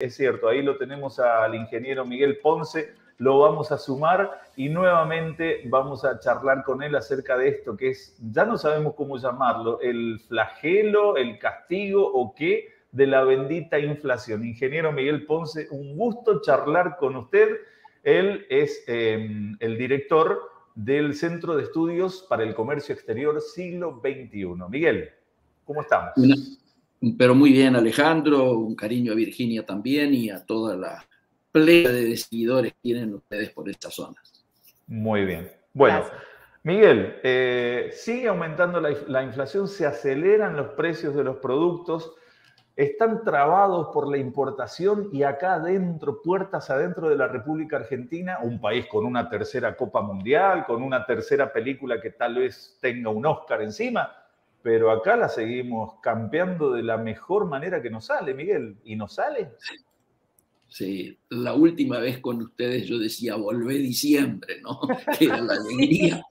Es cierto, ahí lo tenemos al ingeniero Miguel Ponce, lo vamos a sumar y nuevamente vamos a charlar con él acerca de esto que es, ya no sabemos cómo llamarlo, el flagelo, el castigo o qué de la bendita inflación. Ingeniero Miguel Ponce, un gusto charlar con usted. Él es el director del Centro de Estudios para el Comercio Exterior Siglo XXI. Miguel, ¿cómo estamos? Pero muy bien, Alejandro, un cariño a Virginia también y a toda la playa de seguidores que tienen ustedes por estas zonas. Muy bien. Bueno, gracias. Miguel, sigue aumentando la inflación, se aceleran los precios de los productos, están trabados por la importación y acá adentro, puertas adentro de la República Argentina, un país con una tercera Copa Mundial, con una tercera película que tal vez tenga un Oscar encima, pero acá la seguimos campeando de la mejor manera que nos sale, Miguel. ¿Y nos sale? Sí, la última vez con ustedes yo decía, volvé diciembre, ¿no? Que era la alegría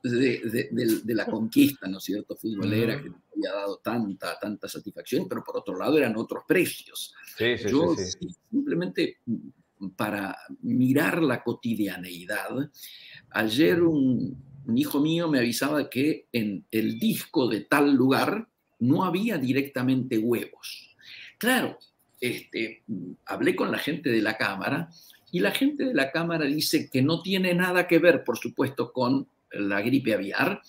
de la conquista, ¿no es cierto?, futbolera, que nos había dado tanta satisfacción, pero por otro lado eran otros precios. Sí. Simplemente para mirar la cotidianeidad, ayer un hijo mío me avisaba que en el disco de tal lugar no había directamente huevos. Claro, hablé con la gente de la Cámara y la gente de la Cámara dice que no tiene nada que ver, por supuesto, con la gripe aviar,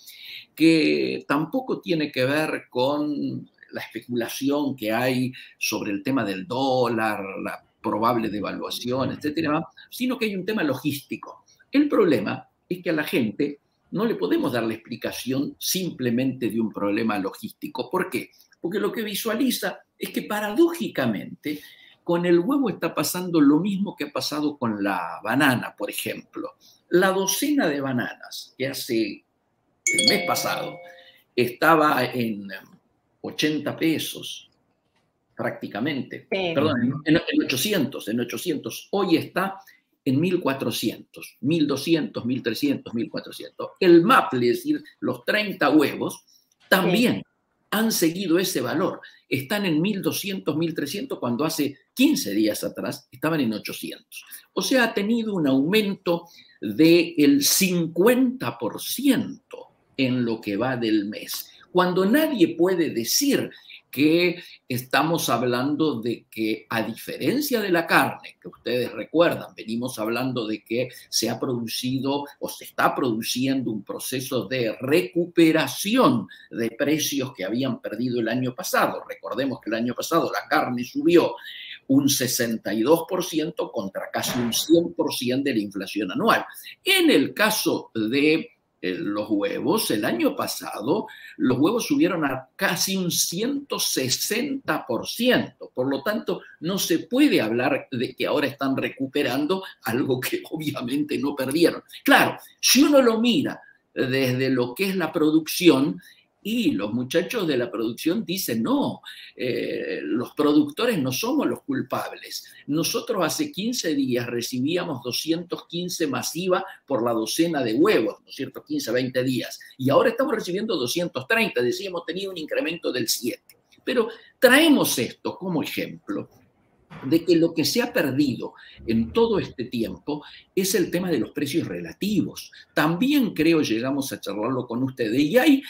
que tampoco tiene que ver con la especulación que hay sobre el tema del dólar, la probable devaluación, etcétera, sino que hay un tema logístico. El problema es que a la gente no le podemos dar la explicación simplemente de un problema logístico. ¿Por qué? Porque lo que visualiza es que paradójicamente con el huevo está pasando lo mismo que ha pasado con la banana, por ejemplo. La docena de bananas que hace el mes pasado estaba en 80 pesos prácticamente. Perdón, en 800. Hoy está en 1.400, 1.200, 1.300, 1.400. El maple, es decir, los 30 huevos, también han seguido ese valor. Están en 1.200, 1.300, cuando hace 15 días atrás estaban en 800. O sea, ha tenido un aumento del 50% en lo que va del mes. Cuando nadie puede decir que estamos hablando de que, a diferencia de la carne, que ustedes recuerdan, venimos hablando de que se ha producido o se está produciendo un proceso de recuperación de precios que habían perdido el año pasado. Recordemos que el año pasado la carne subió un 62% contra casi un 100% de la inflación anual. En el caso de los huevos, el año pasado los huevos subieron a casi un 160%. Por lo tanto, no se puede hablar de que ahora están recuperando algo que obviamente no perdieron. Claro, si uno lo mira desde lo que es la producción, y los muchachos de la producción dicen, no, los productores no somos los culpables. Nosotros hace 15 días recibíamos 215 masiva por la docena de huevos, ¿no es cierto? 15, 20 días. Y ahora estamos recibiendo 230, decíamos, tenido un incremento del 7. Pero traemos esto como ejemplo de que lo que se ha perdido en todo este tiempo es el tema de los precios relativos. También creo, llegamos a charlarlo con ustedes, y hay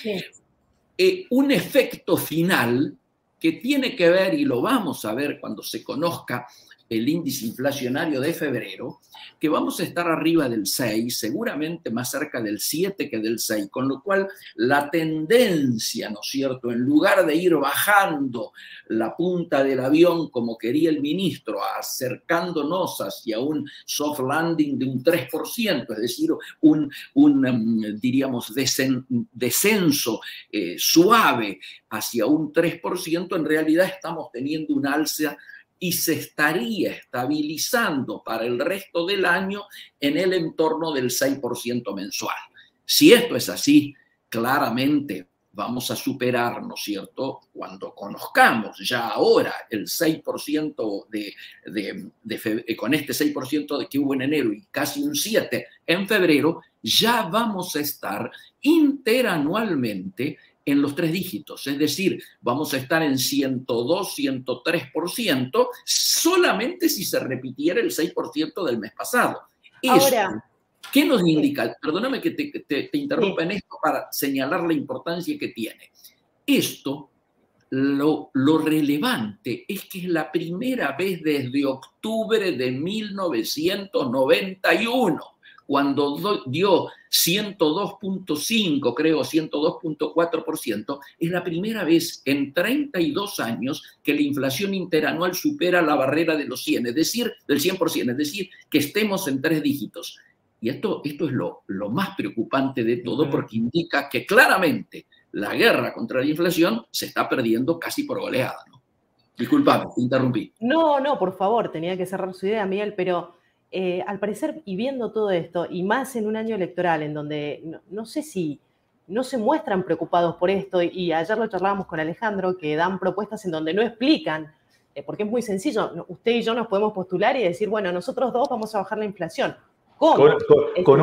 un efecto final que tiene que ver, y lo vamos a ver cuando se conozca el índice inflacionario de febrero, que vamos a estar arriba del 6, seguramente más cerca del 7 que del 6, con lo cual la tendencia, ¿no es cierto?, en lugar de ir bajando la punta del avión como quería el ministro, acercándonos hacia un soft landing de un 3%, es decir, diríamos, descenso suave hacia un 3%, en realidad estamos teniendo un alza y se estaría estabilizando para el resto del año en el entorno del 6% mensual. Si esto es así, claramente vamos a superar, ¿no es cierto?, cuando conozcamos ya ahora el 6% con este 6% de que hubo en enero y casi un 7% en febrero, ya vamos a estar interanualmente en los 3 dígitos, es decir, vamos a estar en 102, 103%, solamente si se repitiera el 6% del mes pasado. Ahora, ¿qué nos indica? Perdóname que te interrumpa en esto para señalar la importancia que tiene. Esto, lo relevante es que es la primera vez desde octubre de 1991, cuando dio 102.5, creo, 102.4%, es la primera vez en 32 años que la inflación interanual supera la barrera de los 100, es decir, del 100%, es decir, que estemos en 3 dígitos. Y esto es lo más preocupante de todo, porque indica que claramente la guerra contra la inflación se está perdiendo casi por goleada, ¿no? Disculpame, te interrumpí. No, por favor, tenía que cerrar su idea, Miguel, pero al parecer, y viendo todo esto, y más en un año electoral en donde no sé si no se muestran preocupados por esto, y ayer lo charlábamos con Alejandro, que dan propuestas en donde no explican, porque es muy sencillo, usted y yo nos podemos postular y decir, bueno, nosotros dos vamos a bajar la inflación. ¿Cómo? Con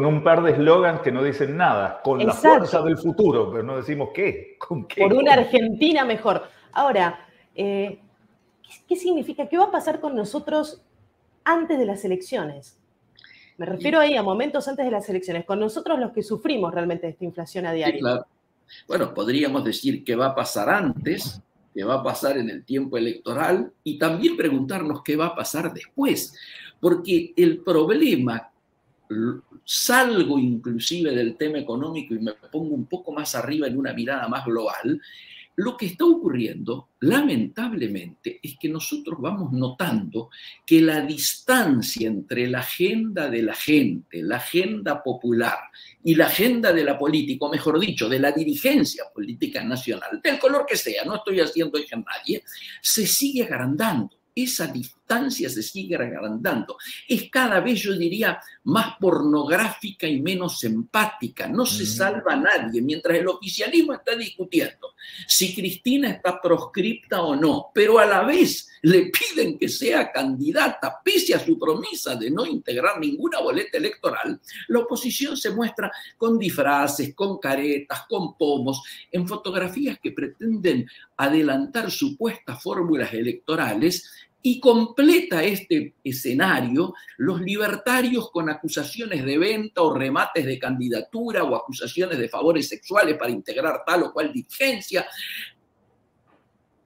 un par de eslogans que no dicen nada, con la fuerza del futuro, pero no decimos qué, con qué. Por una Argentina mejor. Ahora, ¿qué significa? ¿Qué va a pasar con nosotros antes de las elecciones? Me refiero ahí a momentos antes de las elecciones, con nosotros los que sufrimos realmente de esta inflación a diario. Sí, claro. Bueno, podríamos decir qué va a pasar antes, qué va a pasar en el tiempo electoral, y también preguntarnos qué va a pasar después. Porque el problema, salgo inclusive del tema económico y me pongo un poco más arriba en una mirada más global, lo que está ocurriendo, lamentablemente, es que nosotros vamos notando que la distancia entre la agenda de la gente, la agenda popular y la agenda de la política, o mejor dicho, de la dirigencia política nacional, del color que sea, no estoy haciendo eje a nadie, se sigue agrandando. Esa distancia se sigue agrandando. Es cada vez, yo diría, más pornográfica y menos empática. No se salva a nadie, mientras el oficialismo está discutiendo si Cristina está proscripta o no, pero a la vez le piden que sea candidata, pese a su promesa de no integrar ninguna boleta electoral. La oposición se muestra con disfraces, con caretas, con pomos, en fotografías que pretenden adelantar supuestas fórmulas electorales. Y completa este escenario los libertarios con acusaciones de venta o remates de candidatura o acusaciones de favores sexuales para integrar tal o cual dirigencia.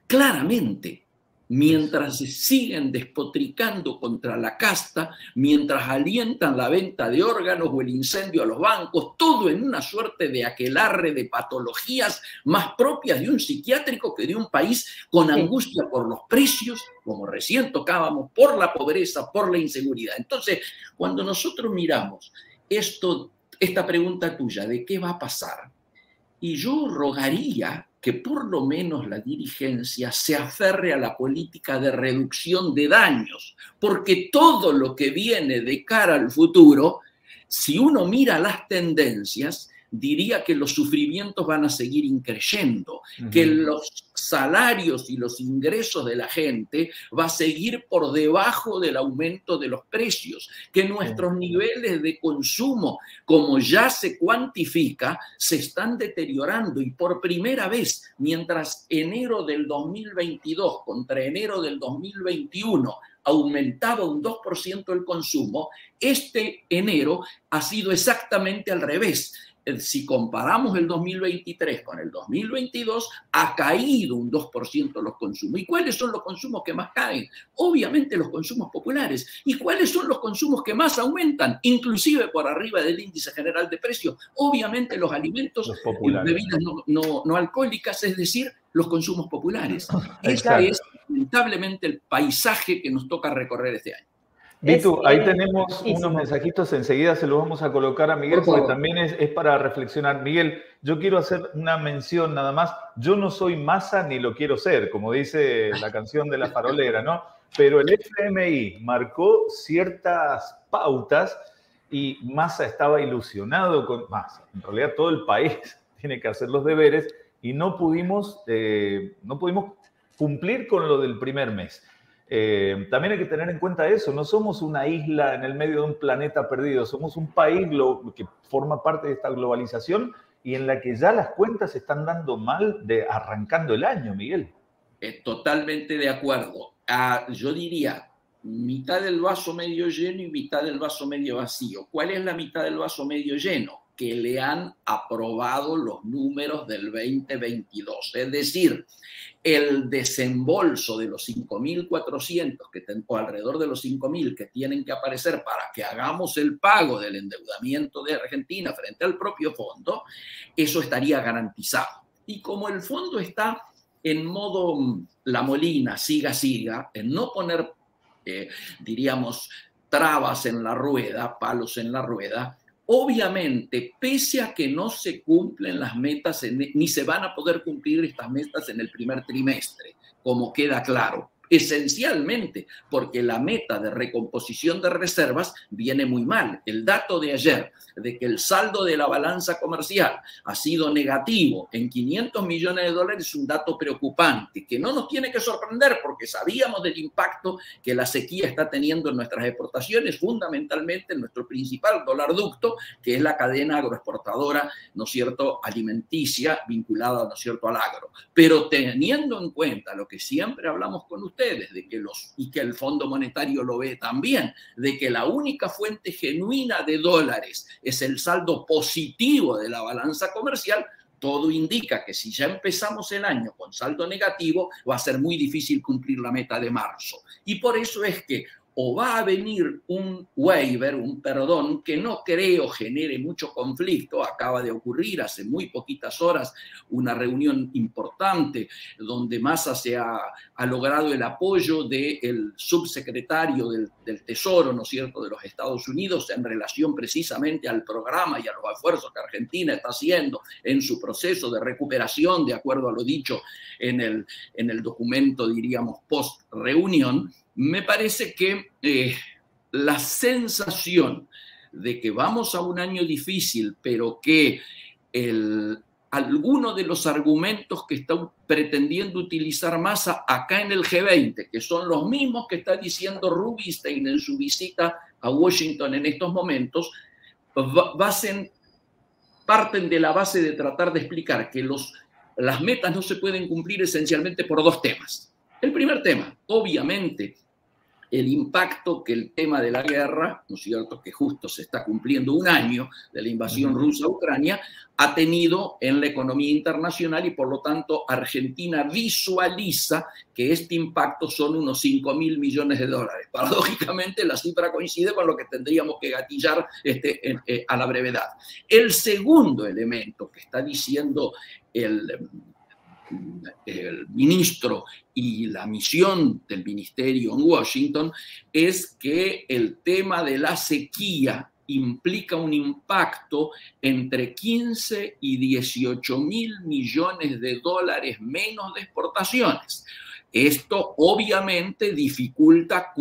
Claramente, mientras se siguen despotricando contra la casta, mientras alientan la venta de órganos o el incendio a los bancos, todo en una suerte de aquelarre de patologías más propias de un psiquiátrico que de un país con angustia por los precios, como recién tocábamos, por la pobreza, por la inseguridad. Entonces, cuando nosotros miramos esta pregunta tuya de qué va a pasar, y yo rogaría que por lo menos la dirigencia se aferre a la política de reducción de daños, porque todo lo que viene de cara al futuro, si uno mira las tendencias, diría que los sufrimientos van a seguir increyendo, que los salarios y los ingresos de la gente va a seguir por debajo del aumento de los precios, que nuestros niveles de consumo, como ya se cuantifica, se están deteriorando, y por primera vez, mientras enero del 2022 contra enero del 2021 aumentaba un 2% el consumo, este enero ha sido exactamente al revés. Si comparamos el 2023 con el 2022, ha caído un 2% los consumos. ¿Y cuáles son los consumos que más caen? Obviamente los consumos populares. ¿Y cuáles son los consumos que más aumentan? Inclusive por arriba del índice general de precios. Obviamente los alimentos, bebidas no alcohólicas, es decir, los consumos populares. Este es lamentablemente el paisaje que nos toca recorrer este año. Vitu, ahí tenemos unos mensajitos, enseguida se los vamos a colocar a Miguel, porque también es para reflexionar. Miguel, yo quiero hacer una mención nada más. Yo no soy Massa ni lo quiero ser, como dice la canción de La Farolera, ¿no? Pero el FMI marcó ciertas pautas y Massa estaba ilusionado con Massa. En realidad todo el país tiene que hacer los deberes y no pudimos cumplir con lo del primer mes. También hay que tener en cuenta eso, no somos una isla en el medio de un planeta perdido, somos un país que forma parte de esta globalización y en la que ya las cuentas se están dando mal arrancando el año, Miguel. Totalmente de acuerdo. Yo diría mitad del vaso medio lleno y mitad del vaso medio vacío. ¿Cuál es la mitad del vaso medio lleno? Que le han aprobado los números del 2022. Es decir, el desembolso de los 5.400 o alrededor de los 5.000 que tienen que aparecer para que hagamos el pago del endeudamiento de Argentina frente al propio fondo, eso estaría garantizado. Y como el fondo está en modo La Molina, siga, en no poner, diríamos, trabas en la rueda, palos en la rueda, obviamente, pese a que no se cumplen las metas, ni se van a poder cumplir estas metas en el primer trimestre, como queda claro, esencialmente porque la meta de recomposición de reservas viene muy mal. El dato de ayer de que el saldo de la balanza comercial ha sido negativo en $500 millones es un dato preocupante que no nos tiene que sorprender porque sabíamos del impacto que la sequía está teniendo en nuestras exportaciones, fundamentalmente en nuestro principal dolarducto, que es la cadena agroexportadora, ¿no es cierto?, alimenticia vinculada, ¿no es cierto?, al agro. Pero teniendo en cuenta lo que siempre hablamos con ustedes, de que y que el Fondo Monetario lo ve también, de que la única fuente genuina de dólares es el saldo positivo de la balanza comercial, todo indica que si ya empezamos el año con saldo negativo, va a ser muy difícil cumplir la meta de marzo. Y por eso es que o va a venir un waiver, un perdón, que no creo genere mucho conflicto. Acaba de ocurrir hace muy poquitas horas una reunión importante donde Massa se ha logrado el apoyo del subsecretario del Tesoro, ¿no es cierto?, de los Estados Unidos en relación precisamente al programa y a los esfuerzos que Argentina está haciendo en su proceso de recuperación, de acuerdo a lo dicho en el documento, diríamos, post-reunión. Me parece que la sensación de que vamos a un año difícil, pero que algunos de los argumentos que está pretendiendo utilizar Massa acá en el G20, que son los mismos que está diciendo Rubinstein en su visita a Washington en estos momentos, parten de la base de tratar de explicar que las metas no se pueden cumplir esencialmente por dos temas. El primer tema, obviamente, el impacto que el tema de la guerra, ¿no es cierto?, que justo se está cumpliendo un año de la invasión rusa a Ucrania, ha tenido en la economía internacional y por lo tanto Argentina visualiza que este impacto son unos $5.000 millones. Paradójicamente la cifra coincide con lo que tendríamos que gatillar a la brevedad. El segundo elemento que está diciendo el ministro y la misión del ministerio en Washington es que el tema de la sequía implica un impacto entre 15 y 18.000 millones de dólares menos de exportaciones. Esto obviamente dificulta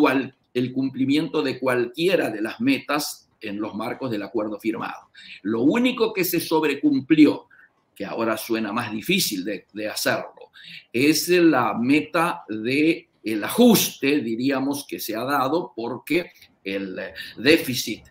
el cumplimiento de cualquiera de las metas en los marcos del acuerdo firmado. Lo único que se sobrecumplió, que ahora suena más difícil de hacerlo, es la meta del ajuste, diríamos, que se ha dado porque el déficit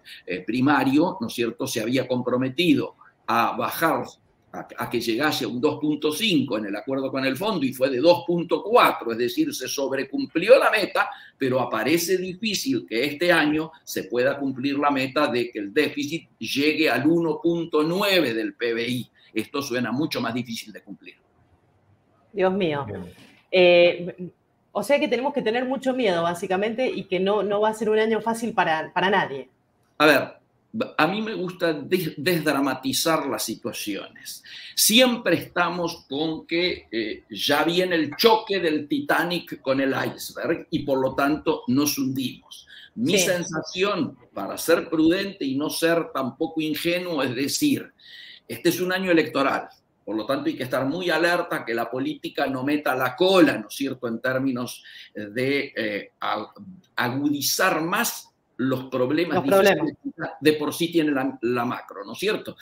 primario, ¿no es cierto?, se había comprometido a bajar, a que llegase a un 2.5 en el acuerdo con el fondo y fue de 2.4, es decir, se sobrecumplió la meta, pero aparece difícil que este año se pueda cumplir la meta de que el déficit llegue al 1.9 del PBI. Esto suena mucho más difícil de cumplir. Dios mío. O sea que tenemos que tener mucho miedo, básicamente, y que no va a ser un año fácil para nadie. A ver, a mí me gusta desdramatizar las situaciones. Siempre estamos con que ya viene el choque del Titanic con el iceberg y por lo tanto nos hundimos. Mi sensación, para ser prudente y no ser tampoco ingenuo, es decir, este es un año electoral, por lo tanto hay que estar muy alerta que la política no meta la cola, ¿no es cierto?, en términos de agudizar más los problemas de por sí tiene la macro, ¿no es cierto?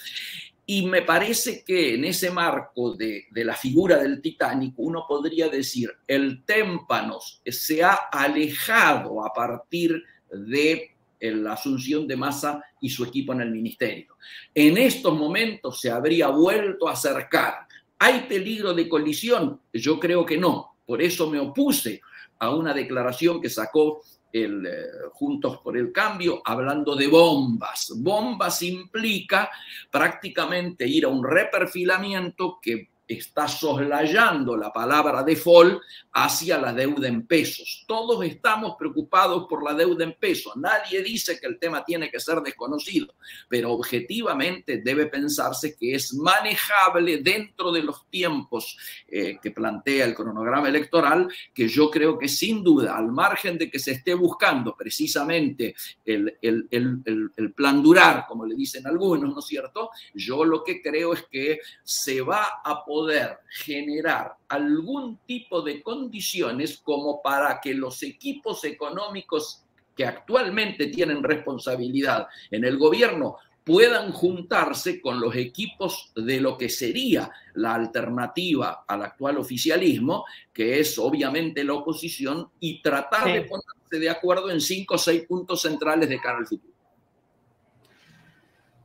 Y me parece que en ese marco de la figura del Titanic uno podría decir el témpanos se ha alejado a partir de la asunción de Massa y su equipo en el ministerio. En estos momentos se habría vuelto a acercar. ¿Hay peligro de colisión? Yo creo que no. Por eso me opuse a una declaración que sacó el Juntos por el Cambio hablando de bombas. Bombas implica prácticamente ir a un reperfilamiento que está soslayando la palabra default hacia la deuda en pesos. Todos estamos preocupados por la deuda en pesos. Nadie dice que el tema tiene que ser desconocido, pero objetivamente debe pensarse que es manejable dentro de los tiempos que plantea el cronograma electoral, que yo creo que sin duda, al margen de que se esté buscando precisamente el plan durar, como le dicen algunos, ¿no es cierto? Yo lo que creo es que se va a poder generar algún tipo de condiciones como para que los equipos económicos que actualmente tienen responsabilidad en el gobierno puedan juntarse con los equipos de lo que sería la alternativa al actual oficialismo, que es obviamente la oposición, y tratar de ponerse de acuerdo en 5 o 6 puntos centrales de cara al futuro.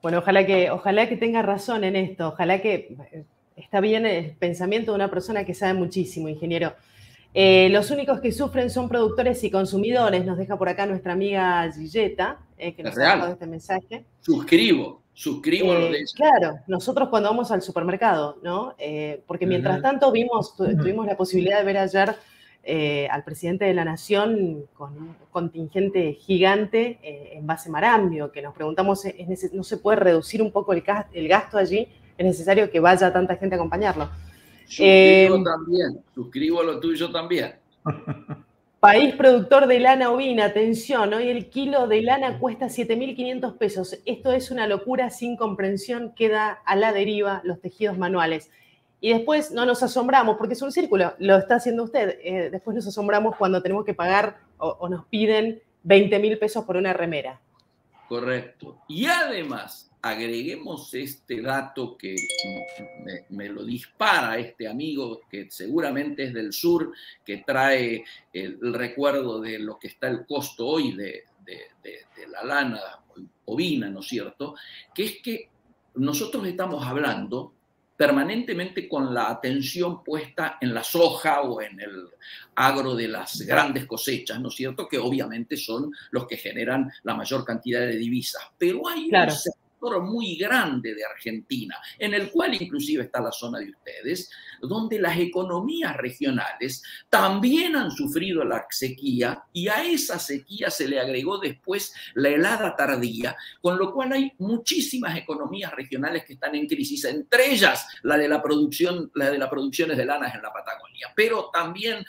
Bueno, ojalá que tenga razón en esto, ojalá que... Está bien el pensamiento de una persona que sabe muchísimo, ingeniero. Los únicos que sufren son productores y consumidores, nos deja por acá nuestra amiga Gilleta, que nos ha dejado este mensaje. Suscribo lo de eso. Claro, nosotros cuando vamos al supermercado, ¿no? Porque mientras tanto tuvimos la posibilidad de ver ayer al presidente de la Nación con un contingente gigante en base Marambio, que nos preguntamos, ¿no se puede reducir un poco el gasto allí? Es necesario que vaya tanta gente a acompañarlo. Suscribo lo tuyo también. País productor de lana ovina, atención, hoy el kilo de lana cuesta 7.500 pesos. Esto es una locura sin comprensión, queda a la deriva los tejidos manuales. Y después no nos asombramos, porque es un círculo, lo está haciendo usted. Después nos asombramos cuando tenemos que pagar o nos piden 20.000 pesos por una remera. Correcto. Y además, agreguemos este dato que me lo dispara este amigo que seguramente es del sur, que trae el recuerdo de lo que está el costo hoy de la lana ovina, ¿no es cierto? Que es que nosotros estamos hablando permanentemente con la atención puesta en la soja o en el agro de las grandes cosechas, ¿no es cierto? Que obviamente son los que generan la mayor cantidad de divisas. Pero hay un sector muy grande de Argentina, en el cual inclusive está la zona de ustedes, donde las economías regionales también han sufrido la sequía y a esa sequía se le agregó después la helada tardía, con lo cual hay muchísimas economías regionales que están en crisis, entre ellas la de las producciones de lanas en la Patagonia. Pero también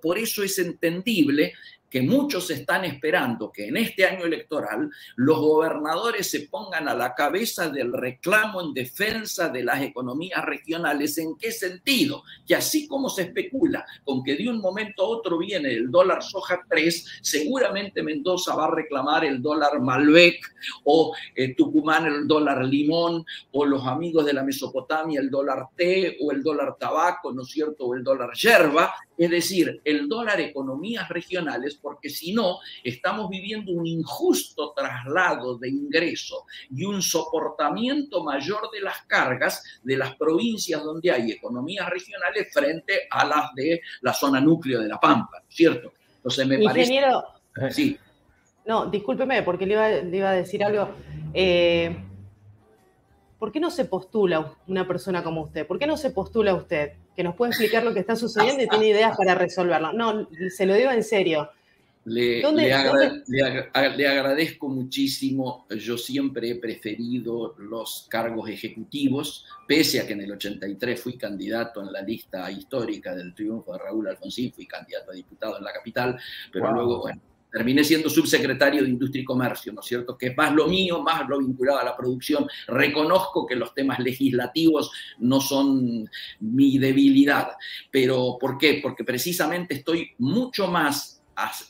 por eso es entendible que muchos están esperando que en este año electoral los gobernadores se pongan a la cabeza del reclamo en defensa de las economías regionales. ¿En qué sentido? Que así como se especula con que de un momento a otro viene el dólar soja 3, seguramente Mendoza va a reclamar el dólar Malbec, o Tucumán el dólar limón, o los amigos de la Mesopotamia el dólar té, o el dólar tabaco, ¿no es cierto?, o el dólar yerba. Es decir, el dólar economías regionales, porque si no, estamos viviendo un injusto traslado de ingreso y un soportamiento mayor de las cargas de las provincias donde hay economías regionales frente a las de la zona núcleo de La Pampa, ¿cierto? Entonces me Ingeniero, parece... Sí. No, discúlpeme, porque le iba a decir algo. ¿Por qué no se postula una persona como usted? ¿Por qué no se postula usted? Que nos puede explicar lo que está sucediendo y tiene ideas para resolverlo. No, se lo digo en serio. Le agradezco muchísimo. Yo siempre he preferido los cargos ejecutivos, pese a que en el 83 fui candidato en la lista histórica del triunfo de Raúl Alfonsín, fui candidato a diputado en la capital, pero luego, bueno, terminé siendo subsecretario de Industria y Comercio, ¿no es cierto? Que es más lo mío, más lo vinculado a la producción. Reconozco que los temas legislativos no son mi debilidad. ¿Pero por qué? Porque precisamente estoy mucho más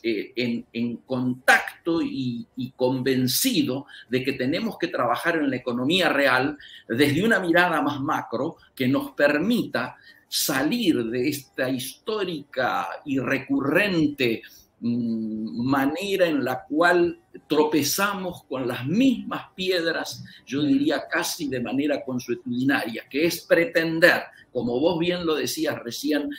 en contacto y convencido de que tenemos que trabajar en la economía real desde una mirada más macro que nos permita salir de esta histórica y recurrente manera en la cual tropezamos con las mismas piedras, yo diría casi de manera consuetudinaria, que es pretender, como vos bien lo decías recién,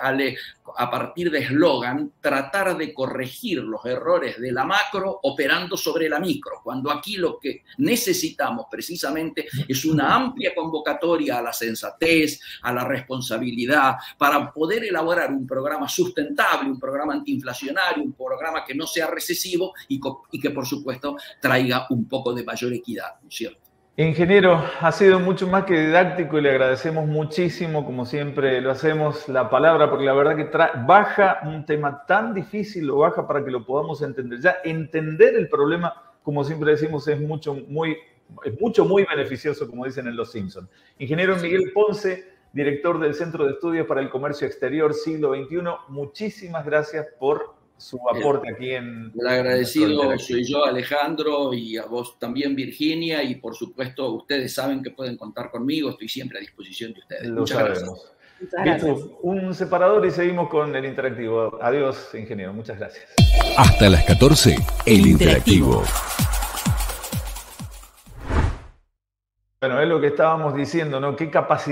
Ale, a partir de eslogan, tratar de corregir los errores de la macro operando sobre la micro, cuando aquí lo que necesitamos precisamente es una amplia convocatoria a la sensatez, a la responsabilidad, para poder elaborar un programa sustentable, un programa antiinflacionario, un programa que no sea recesivo y que por supuesto traiga un poco de mayor equidad, ¿no es cierto? Ingeniero, ha sido mucho más que didáctico y le agradecemos muchísimo, como siempre lo hacemos, la palabra, porque la verdad que baja un tema tan difícil, lo baja para que lo podamos entender. Ya entender el problema, como siempre decimos, es mucho, muy beneficioso, como dicen en Los Simpsons. Ingeniero Miguel Ponce, director del Centro de Estudios para el Comercio Exterior Siglo XXI, muchísimas gracias por su aporte aquí en... El agradecido soy yo, Alejandro, y a vos también, Virginia, y por supuesto ustedes saben que pueden contar conmigo, estoy siempre a disposición de ustedes. Muchas gracias. Listo, un separador y seguimos con el interactivo. Adiós, ingeniero, muchas gracias. Hasta las 14, el interactivo. Bueno, es lo que estábamos diciendo, ¿no? ¿Qué capacidad